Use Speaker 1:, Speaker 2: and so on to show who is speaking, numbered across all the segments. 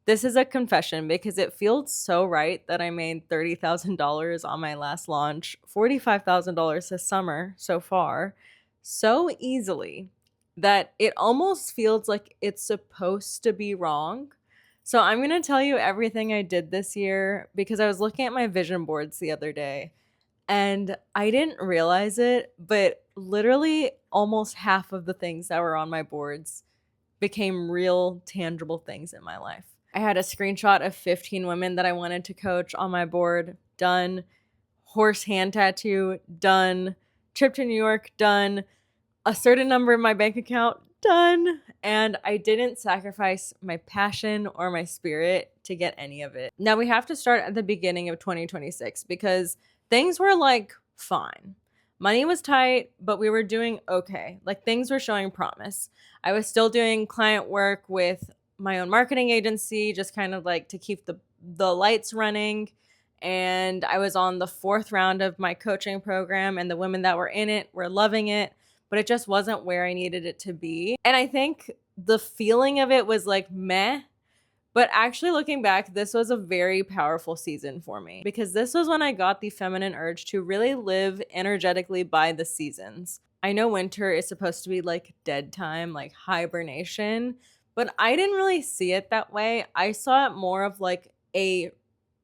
Speaker 1: This is a confession because it feels so right that I made $30,000 on my last launch, $45,000 this summer so far, so easily that it almost feels like it's supposed to be wrong. So I'm going to tell you everything I did this year because I was looking at my vision boards the other day and I didn't realize it, but literally almost half of the things that were on my boards became real, tangible things in my life. I had a screenshot of 15 women that I wanted to coach on my board, done. Horse hand tattoo, done. Trip to New York, done. A certain number in my bank account, done. And I didn't sacrifice my passion or my spirit to get any of it. Now we have to start at the beginning of 2026 because things were like fine. Money was tight, but we were doing okay. Like things were showing promise. I was still doing client work with my own marketing agency, just kind of like to keep the lights running. And I was on the fourth round of my coaching program, and the women that were in it were loving it, but it just wasn't where I needed it to be. And I think the feeling of it was like meh. But actually, looking back, this was a very powerful season for me because this was when I got the feminine urge to really live energetically by the seasons. I know winter is supposed to be like dead time, like hibernation, but I didn't really see it that way. I saw it more of like a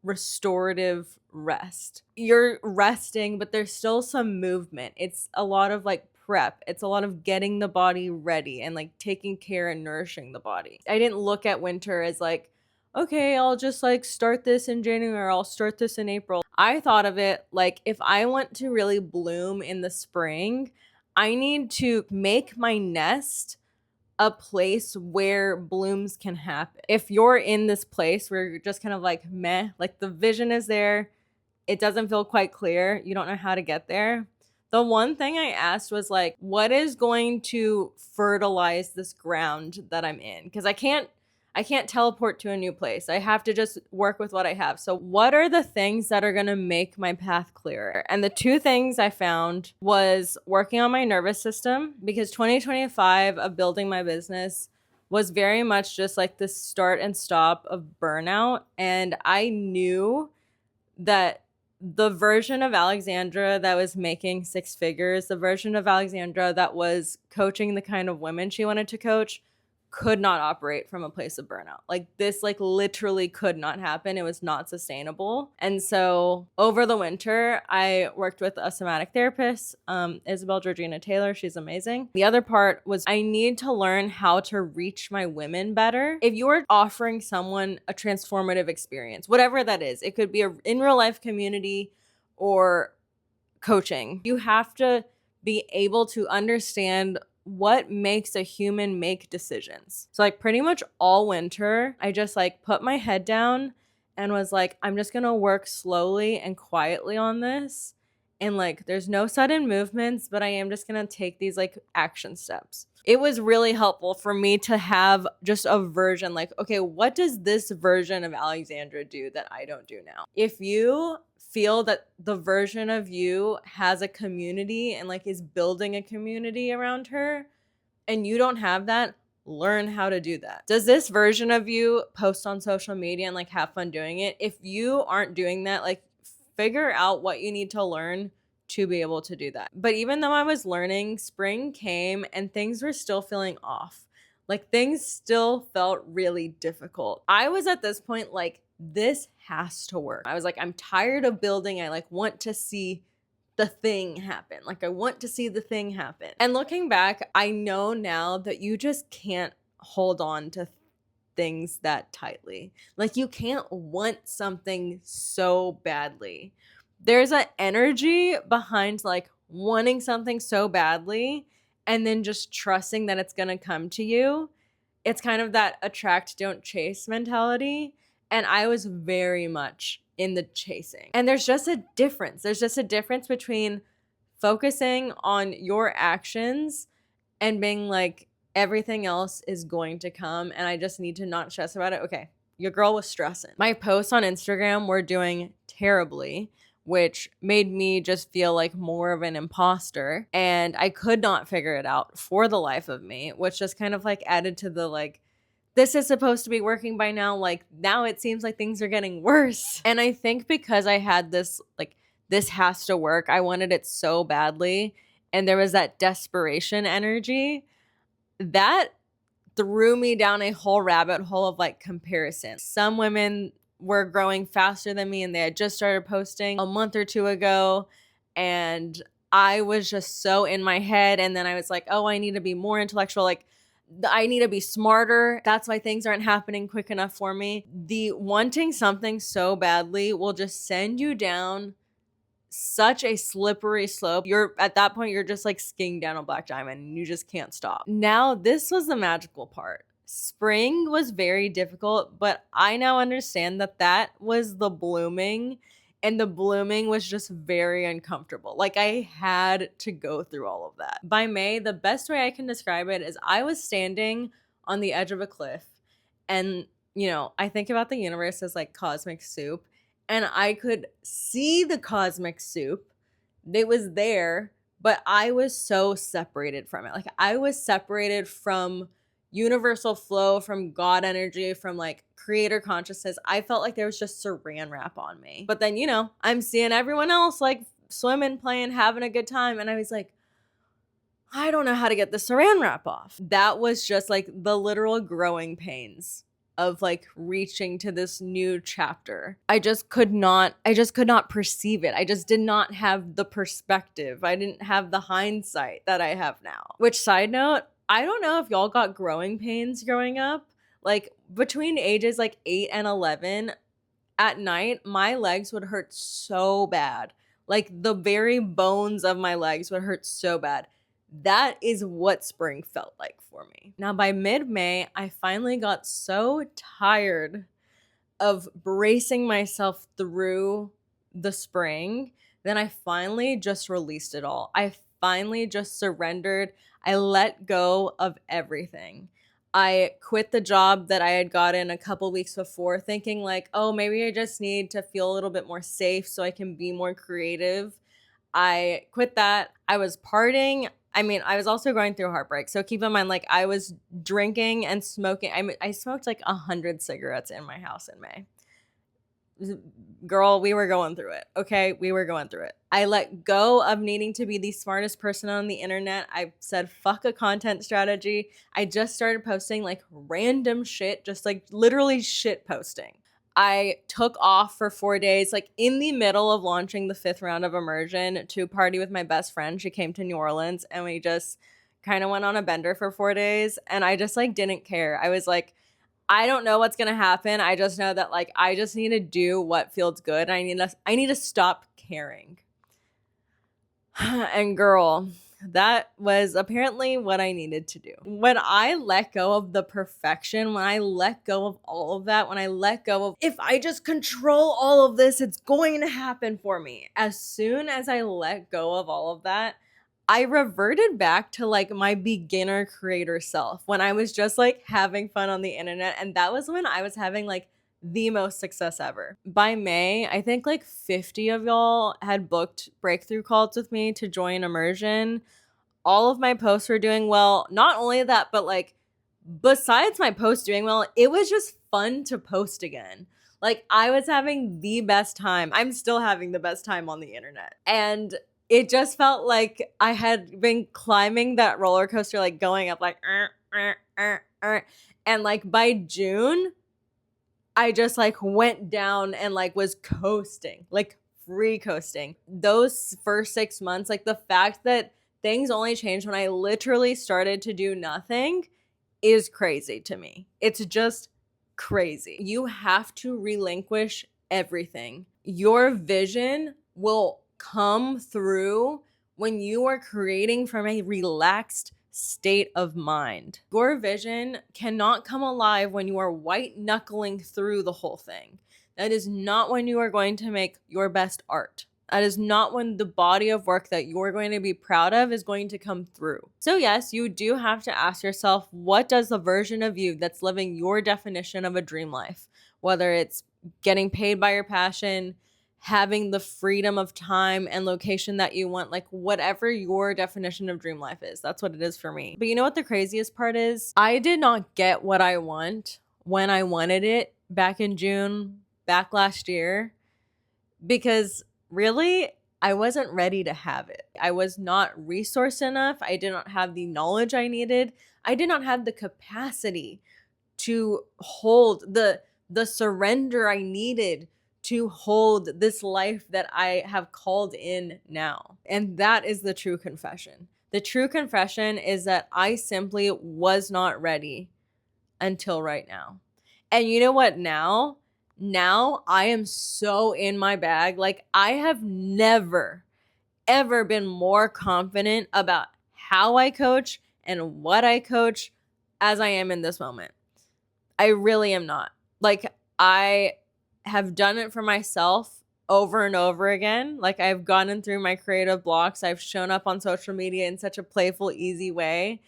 Speaker 1: restorative rest. You're resting, but there's still some movement. It's a lot of like prep. It's a lot of getting the body ready and like taking care and nourishing the body. I didn't look at winter as like, okay, I'll just like start this in January, I'll start this in April. I thought of it like if I want to really bloom in the spring, I need to make my nest a place where blooms can happen. If you're in this place where you're just kind of like meh, like the vision is there, it doesn't feel quite clear, you don't know how to get there. The one thing I asked was like, what is going to fertilize this ground that I'm in? Because I can't teleport to a new place. I have to just work with what I have. So what are the things that are going to make my path clearer? And the two things I found was working on my nervous system because 2025 of building my business was very much just like the start and stop of burnout. And I knew that the version of Alexandra that was making six figures, the version of Alexandra that was coaching the kind of women she wanted to coach, could not operate from a place of burnout. Like this, like literally could not happen. It was not sustainable. And so over the winter, I worked with a somatic therapist, Isabel Georgina Taylor. She's amazing. The other part was I need to learn how to reach my women better. If you're offering someone a transformative experience, whatever that is, it could be a in real life community or coaching. You have to be able to understand what makes a human make decisions. So like pretty much all winter, I just like put my head down and was like, I'm just gonna work slowly and quietly on this. And like there's no sudden movements, but I am just gonna take these like action steps. It was really helpful for me to have just a version like, okay, what does this version of Alexandra do that I don't do now? If you feel that the version of you has a community and like is building a community around her and you don't have that, learn how to do that. Does this version of you post on social media and like have fun doing it? If you aren't doing that, like figure out what you need to learn to be able to do that. But even though I was learning, spring came and things were still feeling off. Like things still felt really difficult. I was at this point like, this has to work. I was like, I'm tired of building. I like want to see the thing happen. Like I want to see the thing happen. And looking back, I know now that you just can't hold on to things that tightly. Like you can't want something so badly. There's an energy behind like wanting something so badly and then just trusting that it's going to come to you. It's kind of that attract, don't chase mentality. And I was very much in the chasing. And there's just a difference. There's just a difference between focusing on your actions and being like, everything else is going to come and I just need to not stress about it. Okay, your girl was stressing. My posts on Instagram were doing terribly, which made me just feel like more of an imposter. And I could not figure it out for the life of me, which just kind of like added to the like, this is supposed to be working by now. Like, now it seems like things are getting worse. And I think because I had this, like, this has to work, I wanted it so badly, and there was that desperation energy that threw me down a whole rabbit hole of like comparison. Some women were growing faster than me and they had just started posting a month or two ago, and I was just so in my head. And then I was like, oh, I need to be more intellectual. Like, I need to be smarter. That's why things aren't happening quick enough for me. The wanting something so badly will just send you down such a slippery slope. You're at that point, you're just like skiing down a black diamond and you just can't stop. Now, this was the magical part. Spring was very difficult, but I now understand that that was the blooming, and the blooming was just very uncomfortable. Like, I had to go through all of that. By May, the best way I can describe it is I was standing on the edge of a cliff, and I think about the universe as like cosmic soup, and I could see the cosmic soup. It was there, but I was so separated from it. Like, I was separated from universal flow, from God energy, from like creator consciousness. I felt like there was just saran wrap on me. But then, I'm seeing everyone else like swimming, playing, having a good time. And I was like, I don't know how to get the saran wrap off. That was just like the literal growing pains of like reaching to this new chapter. I just could not perceive it. I just did not have the perspective. I didn't have the hindsight that I have now. Which, side note, I don't know if y'all got growing pains growing up. Like, between ages like 8 and 11, at night, my legs would hurt so bad. Like, the very bones of my legs would hurt so bad. That is what spring felt like for me. Now, by mid-May, I finally got so tired of bracing myself through the spring, then I finally just released it all. I finally just surrendered. I let go of everything. I quit the job that I had gotten a couple weeks before, thinking like, oh, maybe I just need to feel a little bit more safe so I can be more creative. I quit that. I was partying. I mean, I was also going through heartbreak. So keep in mind, like, I was drinking and smoking. I smoked like 100 cigarettes in my house in May. Girl, we were going through it. Okay, we were going through it. I let go of needing to be the smartest person on the internet. I said, fuck a content strategy. I just started posting like random shit, just like literally shit posting. I took off for 4 days, like in the middle of launching the 5th round of immersion, to party with my best friend. She came to New Orleans and we just kind of went on a bender for 4 days. And I just like didn't care. I was like, I don't know what's going to happen. I just know that like, I just need to do what feels good. I need to stop caring. And girl, that was apparently what I needed to do. When I let go of the perfection, when I let go of all of that, when I let go of, if I just control all of this, it's going to happen for me. As soon as I let go of all of that, I reverted back to like my beginner creator self, when I was just like having fun on the internet. And that was when I was having like the most success ever. By May, I think like 50 of y'all had booked breakthrough calls with me to join immersion. All of my posts were doing well. Not only that, but like besides my posts doing well, it was just fun to post again. Like, I was having the best time. I'm still having the best time on the internet. And it just felt like I had been climbing that roller coaster, like going up like, and like by June, I just like went down and like was coasting, like free coasting. Those first 6 months, like the fact that things only changed when I literally started to do nothing is crazy to me. It's just crazy. You have to relinquish everything. Your vision will come through when you are creating from a relaxed state of mind. Your vision cannot come alive when you are white knuckling through the whole thing. That is not when you are going to make your best art. That is not when the body of work that you're going to be proud of is going to come through. So yes, you do have to ask yourself, what does the version of you that's living your definition of a dream life, whether it's getting paid by your passion, having the freedom of time and location that you want, like whatever your definition of dream life is. That's what it is for me. But you know what the craziest part is? I did not get what I want when I wanted it back in June, back last year, because really, I wasn't ready to have it. I was not resourced enough. I did not have the knowledge I needed. I did not have the capacity to hold the surrender I needed to hold this life that I have called in now. And that is the true confession. The true confession is that I simply was not ready until right now. And you know what now? Now I am so in my bag. Like, I have never ever been more confident about how I coach and what I coach as I am in this moment. I really am not. Like, I have done it for myself over and over again. Like, I've gone through my creative blocks. I've shown up on social media in such a playful, easy way.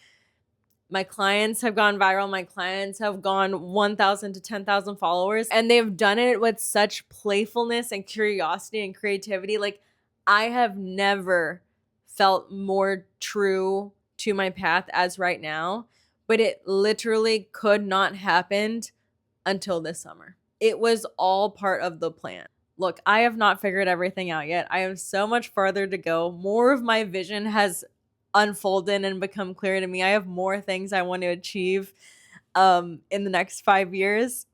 Speaker 1: My clients have gone viral. My clients have gone 1,000 to 10,000 followers, and they've done it with such playfulness and curiosity and creativity. Like, I have never felt more true to my path as right now, but it literally could not happen until this summer. It was all part of the plan. Look, I have not figured everything out yet. I have so much farther to go. More of my vision has unfolded and become clear to me. I have more things I want to achieve in the next 5 years.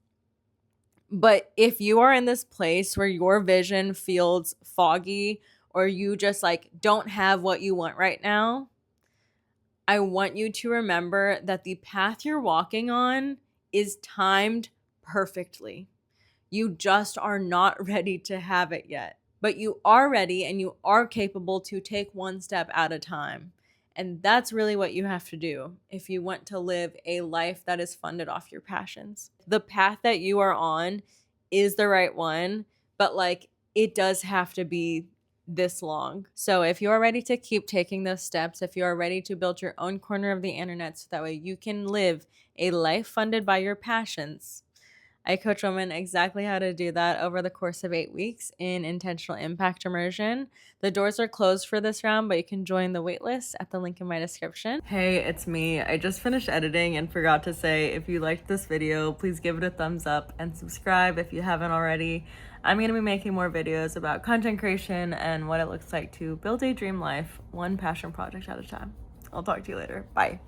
Speaker 1: But if you are in this place where your vision feels foggy, or you just like don't have what you want right now, I want you to remember that the path you're walking on is timed perfectly. You just are not ready to have it yet. But you are ready, and you are capable to take one step at a time. And that's really what you have to do if you want to live a life that is funded off your passions. The path that you are on is the right one, but like, it does have to be this long. So if you are ready to keep taking those steps, if you are ready to build your own corner of the internet so that way you can live a life funded by your passions, I coach women exactly how to do that over the course of 8 weeks in intentional impact immersion. The doors are closed for this round, but you can join the waitlist at the link in my description. Hey, it's me. I just finished editing and forgot to say, if you liked this video, please give it a thumbs up and subscribe if you haven't already. I'm going to be making more videos about content creation and what it looks like to build a dream life, one passion project at a time. I'll talk to you later. Bye.